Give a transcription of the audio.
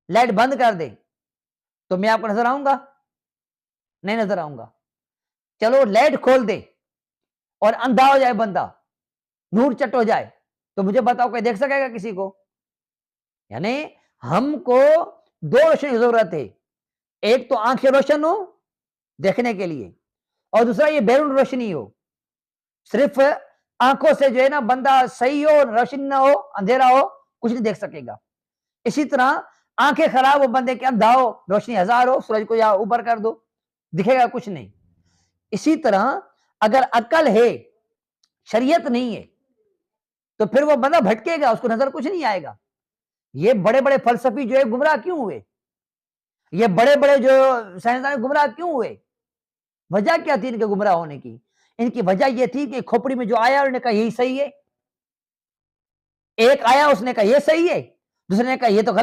Light بند کر دے تو میں آپ کو نظر آؤں گا؟ نہیں نظر آؤں گا۔ چلو لائٹ کھول دے اور اندھا ہو جائے بندہ، نور چٹ ہو جائے، تو مجھے بتاؤ کوئی دیکھ سکے گا کسی کو؟ یعنی ہم کو دو روشنی کی ضرورت ہے، ایک تو آنکھیں روشن ہو دیکھنے کے لیے، اور دوسرا یہ بیرون روشنی ہو۔ صرف آنکھوں سے جو ہے نا بندہ صحیح ہو، روشنی نہ ہو، اندھیرا ہو، کچھ نہیں دیکھ سکے گا۔ اسی طرح آنکھیں خراب ہو بندے کے، اندھا ہو، روشنی ہزار ہو، سورج کو یا اوپر کر دو، دکھے گا کچھ نہیں۔ اسی طرح اگر عقل ہے، شریعت نہیں ہے، تو پھر وہ بندہ بھٹکے گا، اس کو نظر کچھ نہیں آئے گا۔ یہ بڑے بڑے فلسفی جو ہے گمراہ کیوں ہوئے؟ یہ بڑے بڑے جو سائنسدان گمراہ کیوں ہوئے؟ وجہ کیا تھی ان کے گمراہ ہونے کی؟ ان کی وجہ یہ تھی کہ کھوپڑی میں جو آیا انہوں نے کہا یہی صحیح ہے، ایک آیا اس نے کہا یہ صحیح ہے، دوسرے نے کہا یہ تو غلط